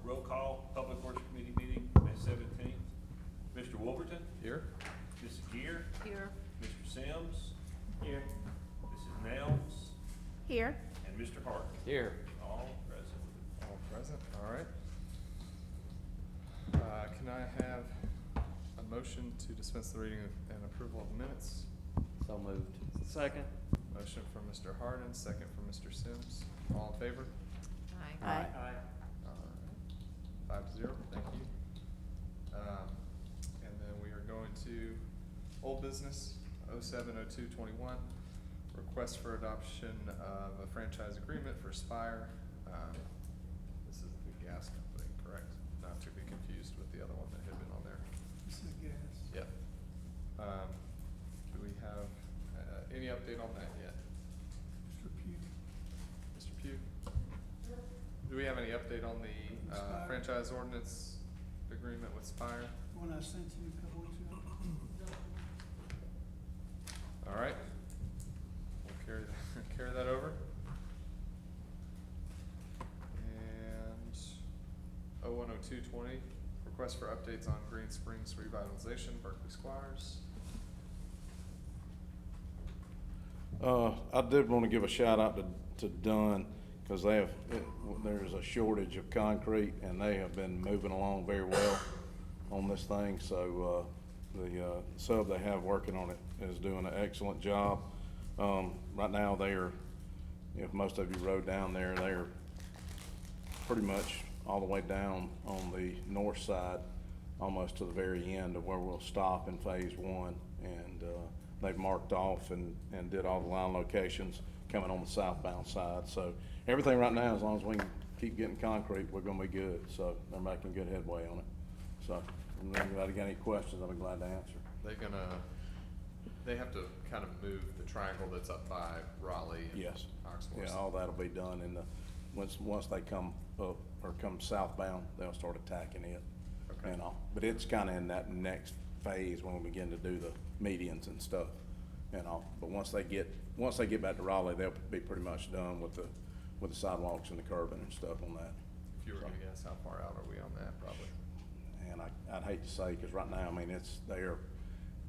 Roll call, Public Works Committee meeting, May 17th. Mr. Wolverton? Here. Mrs. Gear? Here. Mr. Sims? Here. Mrs. Nelms? Here. And Mr. Hart? Here. All present. All present, all right. Can I have a motion to dispense the reading and approval of the minutes? So moved. Second. Motion from Mr. Harden, second from Mr. Sims. All in favor? Aye. Aye. All right. 5-0, thank you. And then we are going to old business, 07-02-21. Request for adoption of a franchise agreement for Spire. This is the gas company, correct? Not to be confused with the other one that had been on there. This is gas. Yep. Do we have any update on that yet? Mr. Pugh. Mr. Pugh? Do we have any update on the Spire. franchise ordinance agreement with Spire? One I sent you a couple weeks ago. All right. We'll carry that over. And 01-02-20, request for updates on Green Springs revitalization, Berkeley Squires. I did want to give a shout out to Dunn, because there's a shortage of concrete, and they have been moving along very well on this thing. So the sub they have working on it is doing an excellent job. Right now they are, if most of you rode down there, they are pretty much all the way down on the north side, almost to the very end of where we'll stop in phase one. And they've marked off and did all the line locations coming on the southbound side. So everything right now, as long as we can keep getting concrete, we're gonna be good. So they're making good headway on it. So if anybody got any questions, I'll be glad to answer. They have to kind of move the triangle that's up by Raleigh and Yes. Oxford. Yeah, all that'll be done in the, once they come up or come southbound, they'll start attacking it. Okay. And all, but it's kinda in that next phase when we begin to do the medians and stuff and all. But once they get back to Raleigh, they'll be pretty much done with the sidewalks and the curbing and stuff on that. If you were gonna guess, how far out are we on that, probably? And I'd hate to say, cause right now, I mean, they're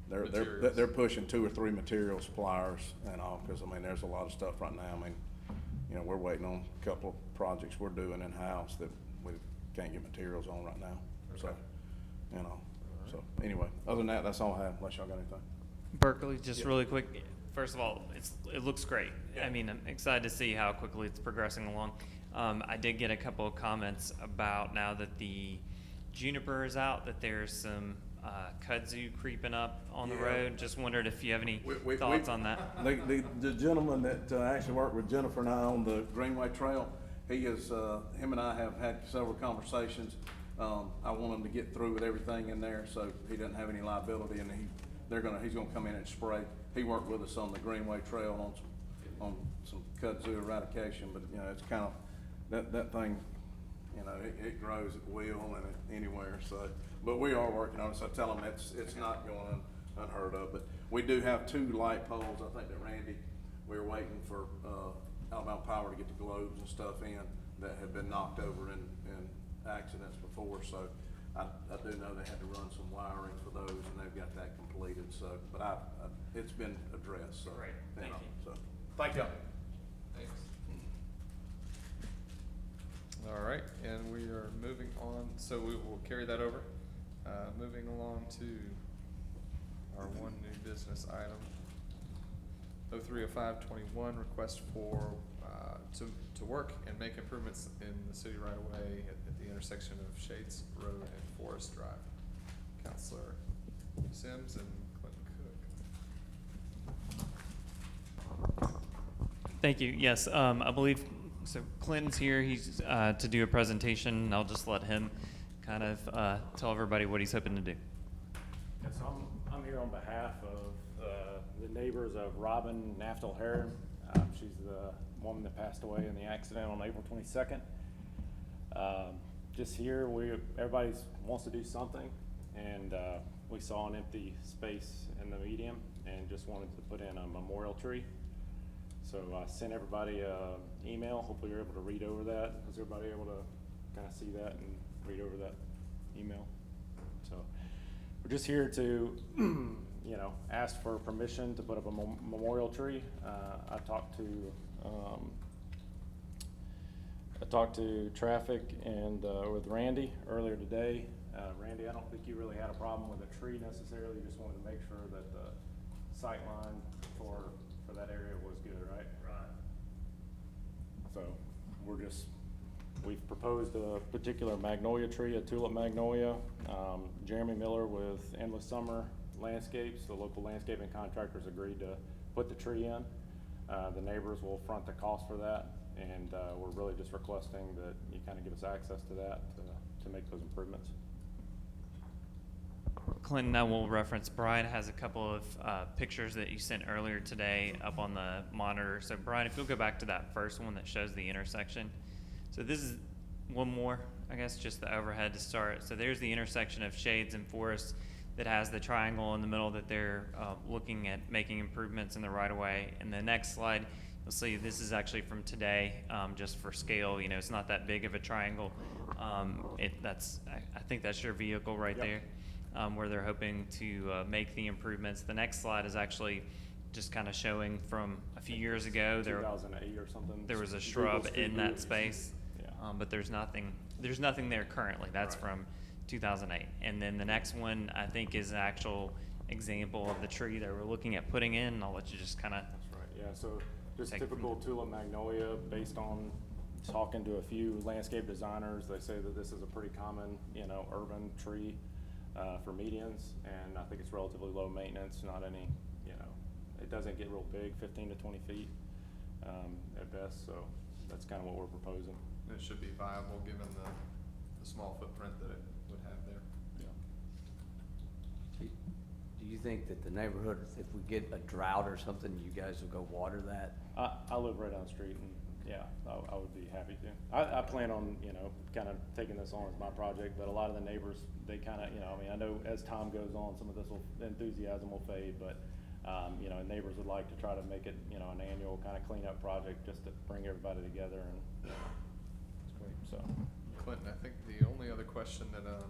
Materials. pushing 2 or 3 material suppliers and all, cause I mean, there's a lot of stuff right now. I mean, you know, we're waiting on a couple of projects we're doing in-house that we can't get materials on right now. So, Okay. you know, so anyway, other than that, that's all I have, unless y'all got anything. Berkeley, just Yeah. really quick. First of all, it looks great. Yeah. I mean, I'm excited to see how quickly it's progressing along. I did get a couple of comments about now that the juniper is out, that there's some kudzu creeping up on the Yeah. road. Just wondered if you have any We- thoughts on that. The gentleman that actually worked with Jennifer and I on the Greenway Trail, he is, him and I have had several conversations. I want him to get through with everything in there, so he doesn't have any liability, and he's gonna come in and spray. He worked with us on the Greenway Trail on some kudzu eradication, but, you know, it's kind of, that thing, you know, it grows at will and anywhere, so. But we are working on it, so I tell them it's not going unheard of. But we do have 2 light poles, I think that Randy, we were waiting for, Alabama Power to get the globes and stuff in that had been knocked over in accidents before. So I do know they had to run some wiring for those, and they've got that completed. So, but it's been addressed, so. Great. Thank you. So, Thank you. Thanks. All right, and we are moving on, so we will carry that over. Moving along to our one new business item. 03-05-21, request for, to work and make improvements in the city right away at the intersection of Shades Road and Forest Drive. Counselor Sims and Clinton Cook. Thank you. Yes, I believe, so Clinton's here. He's to do a presentation. I'll just let him kind of tell everybody what he's hoping to do. Yes, I'm here on behalf of the neighbors of Robin Naftal Heron. She's the woman that passed away in the accident on April 22nd. Just here, everybody wants to do something, and we saw an empty space in the medium and just wanted to put in a memorial tree. So I sent everybody an email. Hopefully you're able to read over that. Was everybody able to kind of see that and read over that email. So we're just here to, you know, ask for permission to put up a memorial tree. I talked to traffic and with Randy earlier today. Randy, I don't think you really had a problem with a tree necessarily. You just wanted to make sure that the sight line for that area was good, right? Right. So we've proposed a particular magnolia tree, a tulip magnolia. Jeremy Miller with Endless Summer Landscapes, the local landscaping contractors, agreed to put the tree in. The neighbors will front the cost for that, and we're really just requesting that you kind of give us access to that to make those improvements. Clinton, I will reference, Brian has a couple of pictures that you sent earlier today up on the monitor. So Brian, if you'll go back to that first one that shows the intersection. So this is one more, I guess, just the overhead to start. So there's the intersection of Shades and Forest that has the triangle in the middle that they're looking at making improvements in the right of way. And the next slide, you'll see this is actually from today, just for scale. You know, it's not that big of a triangle. I think that's your vehicle right Yep. there. Where they're hoping to make the improvements. The next slide is actually just kind of showing from a few years ago. 2008 or something. There was a Google shrub Street in View. that space, Yeah. but there's nothing there currently. That's Right. from 2008. And then the next one, I think, is an actual example of the tree that we're looking at putting in. I'll let you just kind of. That's right, yeah, so just Take it from typical there. tulip magnolia, based on talking to a few landscape designers. They say that this is a pretty common, you know, urban tree for medians, and I think it's relatively low maintenance, not any, you know, it doesn't get real big, 15 to 20 feet at best, so that's kind of what we're proposing. And it should be viable given the small footprint that it would have there. Yeah. Do you think that the neighborhood, if we get a drought or something, you guys will go water that? I live right down the street, and yeah, I would be happy to. I plan on, you know, kind of taking this on as my project, but a lot of the neighbors, they kind of, you know, I mean, I know as time goes on, some of this enthusiasm will fade, but, you know, neighbors would like to try to make it, you know, an annual kind of cleanup project just to bring everybody together, and it's great, so. Clinton, I think the only other question that I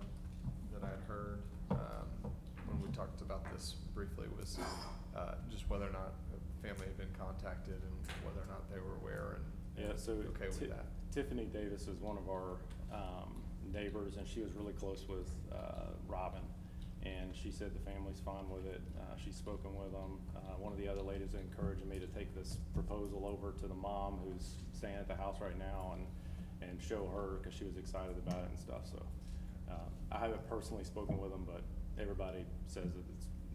had heard when we talked about this briefly was just whether or not the family had been contacted and whether or not they were aware and Yeah, so okay with that. Tiffany Davis is one of our neighbors, and she was really close with Robin, and she said the family's fine with it. She's spoken with them. One of the other ladies encouraged me to take this proposal over to the mom who's staying at the house right now and show her, because she was excited about it and stuff. So I haven't personally spoken with them, but everybody says that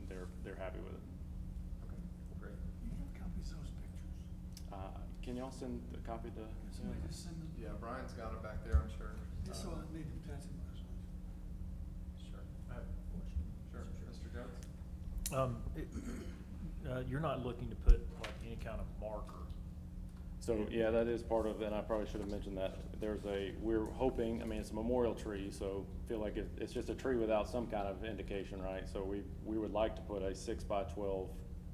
they're happy with it. Okay, great. You have copies of those pictures? Can y'all send a copy to? Can somebody just send them? Yeah, Brian's got it back there, I'm sure. Just so I need to attach them as well. Sure. I have a question. Sure, Mr. Jones? You're not looking to put like any kind of marker? So, yeah, that is part of, and I probably should have mentioned that. We're hoping, I mean, it's a memorial tree, so feel like it's just a tree without some kind of indication, right? So we would like to put a 6x12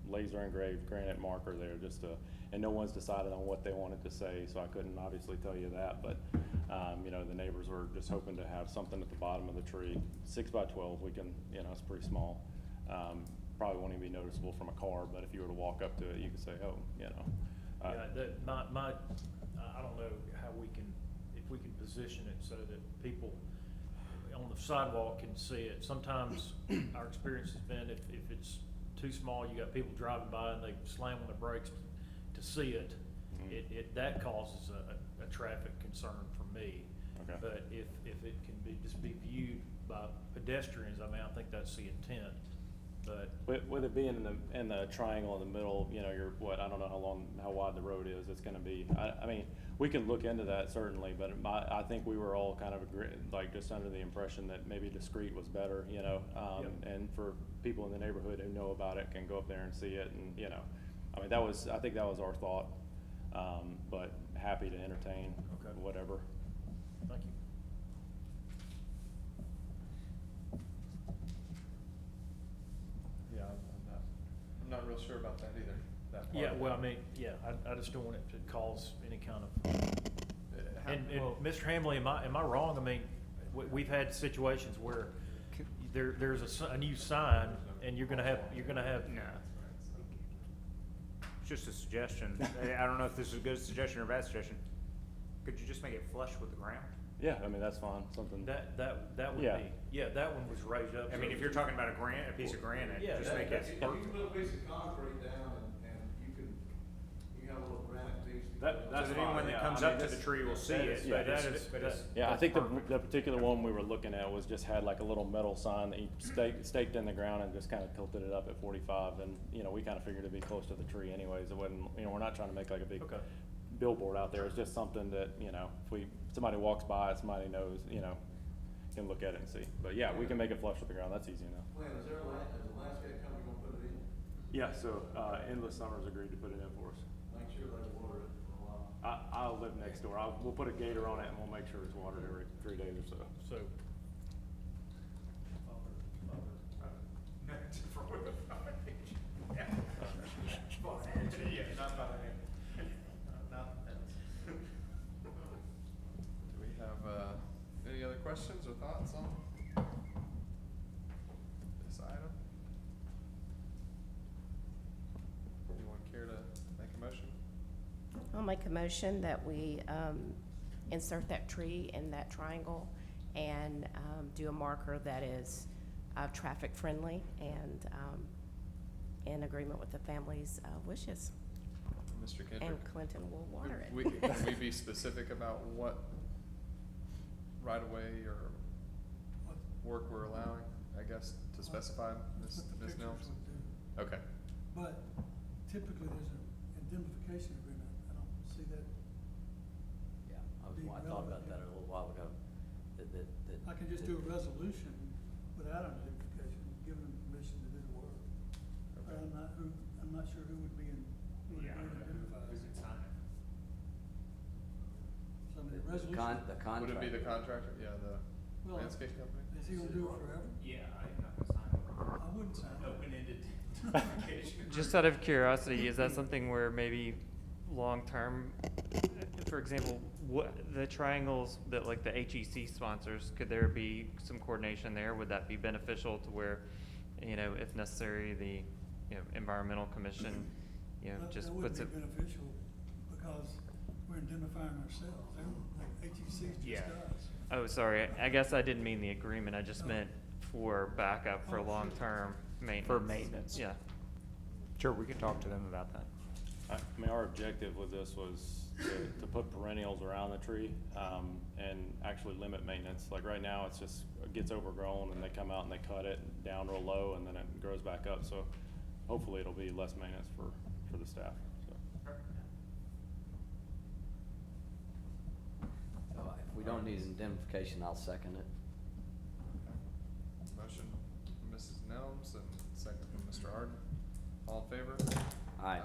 laser engraved granite marker there, just to, and no one's decided on what they wanted to say, so I couldn't obviously tell you that, but, you know, the neighbors were just hoping to have something at the bottom of the tree. 6x12, we can, you know, it's pretty small. Probably won't even be noticeable from a car, but if you were to walk up to it, you could say, oh, you know. Yeah, I don't know how if we can position it so that people on the sidewalk can see it. Sometimes our experience has been if it's too small, you got people driving by and they slam on the brakes to see it. Mhm. That causes a traffic concern for me. Okay. But if it can just be viewed by pedestrians, I mean, I think that's the intent. But With it being in the triangle in the middle, you know, I don't know how wide the road is, it's gonna be, I mean, we can look into that certainly, but I think we were all kind of just under the impression that maybe discreet was better, you know? Yep. And for people in the neighborhood who know about it can go up there and see it, and, you know, I mean, I think that was our thought, but happy to entertain Okay. whatever. thank you. Yeah, I'm not real sure about that either, that part. Yeah, of it. well, I mean, yeah, I just don't want it to cause any kind of, How- and well, Mr. Hamley, am I wrong? I mean, we've had situations where there's a new sign, and you're gonna have. No. It's just a suggestion. I don't know if this is a good suggestion or a bad suggestion. Could you just make it flush with the ground? Yeah, I mean, that's fine, something. That would Yeah. be, yeah, that one was raised up. I mean, if you're talking about a piece of granite, Yeah, just that- make that's- it. If you put a piece of concrete down and you have a little granite piece. So that anyone that comes up to the tree will see it, yeah, but it's. Yeah, I that's think perfect. the particular one we were looking at was just had like a little metal sign that he staked in the ground and just kind of tilted it up at 45, and, you know, we kind of figured it'd be close to the tree anyways, it wasn't, you know, we're not trying to make like a big Okay. billboard out there, it's just something that, you know, if somebody walks by, somebody knows, you know, can look at it and see, but yeah, we can make it flush with the ground, that's easy enough. Glenn, is there is the landscape company gonna put it in? Yeah, so, Endless Summers agreed to put it in for us. Make sure they water it for a while. I'll live next door. We'll put a gator on it and we'll make sure it's watered every 3 days or so. So, Do we have, any other questions or thoughts on this item? Anyone care to make a motion? I'll make a motion that we insert that tree in that triangle and do a marker that is traffic friendly and in agreement with the family's wishes. Mr. Kendrick? And Clinton will water it. Can we be specific about what right of way or work we're allowing, I guess, to specify, Ms. What the pictures Nelms? would do. Okay. But typically, there's an indemnification agreement. I don't see that. Yeah, I thought about that a little while ago, that. I can just do a resolution without an indemnification, giving them permission to do the work. But I'm not sure who would be indemnified. So I mean, the resolution, The contract. Would it be the contractor? Yeah, the Well, landscape company? is he gonna do it forever? Yeah, I'm not gonna sign I wouldn't sign it. open-ended indemnification. Just out of curiosity, is that something where maybe long-term, for example, what, the triangles that like the HEC sponsors, could there be some coordination there? Would that be beneficial to where, you know, if necessary, the, you know, environmental commission, you know, just That wouldn't puts it? be beneficial because we're indemnifying ourselves. Like HEC's Yeah. just us. Oh, sorry, I guess I didn't mean the agreement, I just meant for backup, for Oh, sure. long-term maintenance. For maintenance. Yeah. Sure, we can talk to them about that. I mean, our objective with this was to put perennials around the tree, and actually limit maintenance. Like right now, it's just, it gets overgrown and they come out and they cut it down real low and then it grows back up. So hopefully it'll be less maintenance for the staff, so. So if we don't need indemnification, I'll second it. Motion from Mrs. Nelms and second from Mr. Harden. All in favor? Aye.